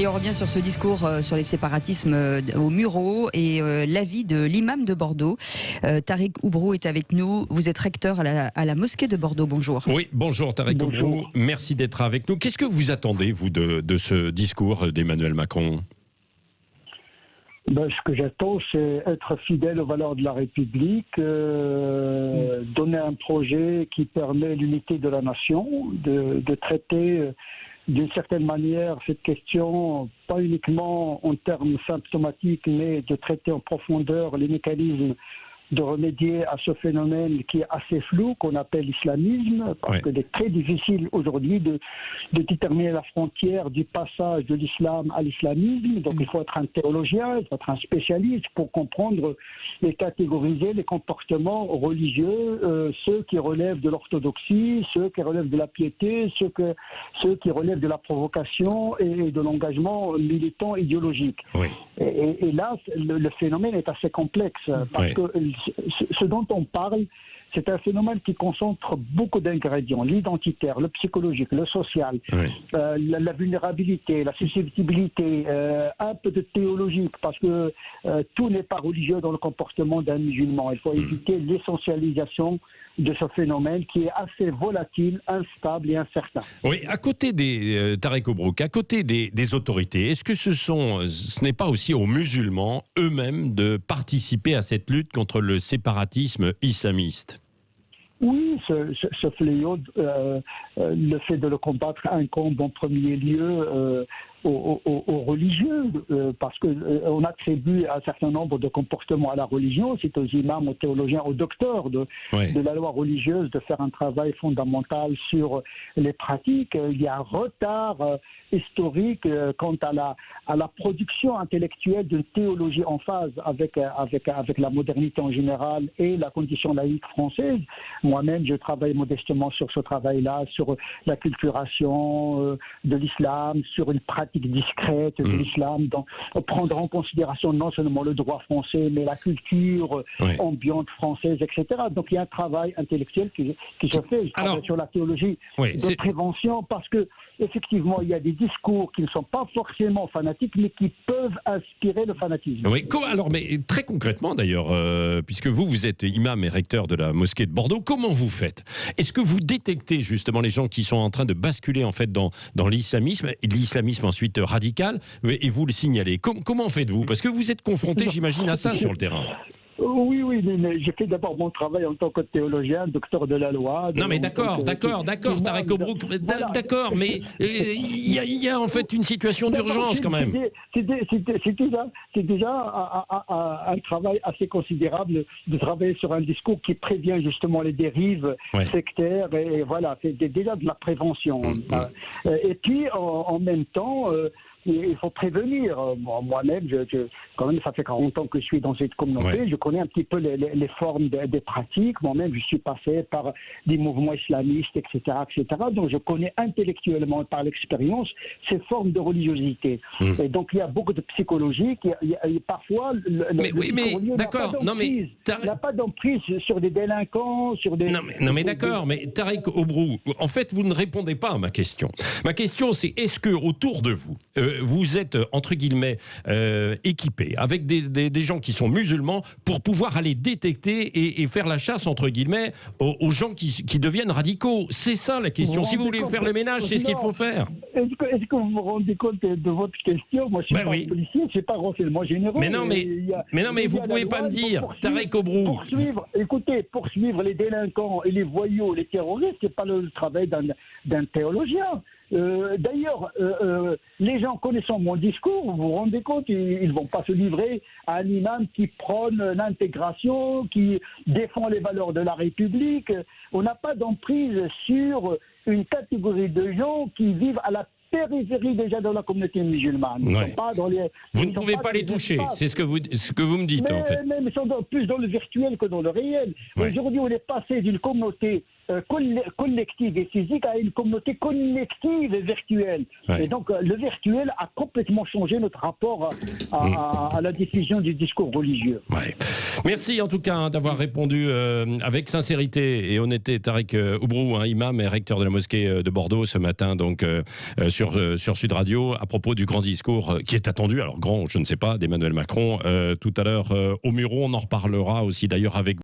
Et on revient sur ce discours sur les séparatismes aux Mureaux et l'avis de l'imam de Bordeaux. Tariq Oubrou est avec nous. Vous êtes recteur à la mosquée de Bordeaux. Bonjour. Oui, bonjour Tariq Oubrou. Merci d'être avec nous. Qu'est-ce que vous attendez, vous, de ce discours d'Emmanuel Macron ? Ce que j'attends, c'est être fidèle aux valeurs de la République, donner un projet qui permet l'unité de la nation, de traiter d'une certaine manière cette question, pas uniquement en termes symptomatiques, mais de traiter en profondeur les mécanismes de remédier à ce phénomène qui est assez flou, qu'on appelle l'islamisme, parce qu'il est très difficile aujourd'hui de déterminer la frontière du passage de l'islam à l'islamisme. Donc il faut être un théologien, il faut être un spécialiste pour comprendre et catégoriser les comportements religieux, ceux qui relèvent de l'orthodoxie, ceux qui relèvent de la piété, ceux qui relèvent de la provocation et de l'engagement militant idéologique. Oui. Et là, le phénomène est assez complexe, parce que ce dont on parle, c'est un phénomène qui concentre beaucoup d'ingrédients, l'identitaire, le psychologique, le social, la vulnérabilité, la susceptibilité, un peu de théologique, parce que tout n'est pas religieux dans le comportement d'un musulman. Il faut éviter l'essentialisation de ce phénomène qui est assez volatile, instable et incertain. Oui, à côté des Tariq Oubrou, à côté des autorités, est-ce que ce n'est pas aussi aux musulmans eux-mêmes de participer à cette lutte contre le séparatisme islamiste ? Oui, ce fléau, le fait de le combattre incombe en premier lieu aux religieux, parce qu'on attribue un certain nombre de comportements à la religion. C'est aux imams, aux théologiens, aux docteurs de la loi religieuse de faire un travail fondamental sur les pratiques. Il y a un retard historique quant à la production intellectuelle d'une théologie en phase avec la modernité en général et la condition laïque française. Moi-même, je travaille modestement sur ce travail-là, sur l'acculturation de l'islam, sur une pratique discrète de l'islam, prendre en considération non seulement le droit français, mais la culture ambiante française, etc. Donc il y a un travail intellectuel qui se fait. Je travaille sur la théologie de prévention, parce que effectivement, il y a des discours qui ne sont pas forcément fanatiques, mais qui peuvent inspirer le fanatisme. Oui, alors, mais très concrètement d'ailleurs, puisque vous êtes imam et recteur de la mosquée de Bordeaux, comment vous faites ? Est-ce que vous détectez justement les gens qui sont en train de basculer en fait dans l'islamisme, et l'islamisme ensuite radical, et vous le signalez ? Comment faites-vous ? Parce que vous êtes confronté, j'imagine, à ça sur le terrain. Oui, mais j'ai fait d'abord mon travail en tant que théologien, docteur de la loi. Non, mais d'accord, Tariq Oubrou, d'accord, mais il y a en fait une situation d'urgence quand même. C'est déjà un travail assez considérable de travailler sur un discours qui prévient justement les dérives sectaires, et voilà, c'est déjà de la prévention. Et puis, en même temps, il faut prévenir. Moi-même, quand même, ça fait 40 ans que je suis dans cette communauté. Je connais un petit peu les formes des pratiques. Moi-même, je suis passé par des mouvements islamistes, etc., etc. Donc, je connais intellectuellement, par l'expérience, ces formes de religiosité. Et donc, il y a beaucoup de psychologie. Parfois, il n'a pas d'emprise sur des délinquants, sur des... Non, mais d'accord, mais Tariq Oubrou, en fait, vous ne répondez pas à ma question. Ma question, c'est est-ce que autour de vous, vous êtes, entre guillemets, équipés avec des gens qui sont musulmans pour pouvoir aller détecter et faire la chasse, entre guillemets, aux gens qui deviennent radicaux. C'est ça la question. Si vous voulez faire le ménage, c'est ce qu'il faut faire. Est-ce que vous vous rendez compte de votre question ? Moi, je suis pas policier, je ne suis pas renseignement généraux. Mais non, mais vous ne pouvez pas me dire, Tariq Oubrou. Poursuivre les délinquants et les voyous, les terroristes, ce n'est pas le travail d'un théologien. D'ailleurs, les gens connaissant mon discours, vous vous rendez compte, ils ne vont pas se livrer à un imam qui prône l'intégration, qui défend les valeurs de la République. On n'a pas d'emprise sur une catégorie de gens qui vivent à la périphérie déjà de la communauté musulmane. Vous ne pouvez pas les toucher, c'est ce que vous me dites en fait. Mais ils sont plus dans le virtuel que dans le réel. Aujourd'hui, on est passé d'une communauté collective et physique a une communauté connective et virtuelle. Ouais. Et donc, le virtuel a complètement changé notre rapport à la diffusion du discours religieux. Ouais. Merci en tout cas d'avoir répondu avec sincérité et honnêteté, Tarek Oubrou, imam et recteur de la mosquée de Bordeaux ce matin donc sur Sud Radio à propos du grand discours qui est attendu, alors grand je ne sais pas, d'Emmanuel Macron tout à l'heure au Muro. On en reparlera aussi d'ailleurs avec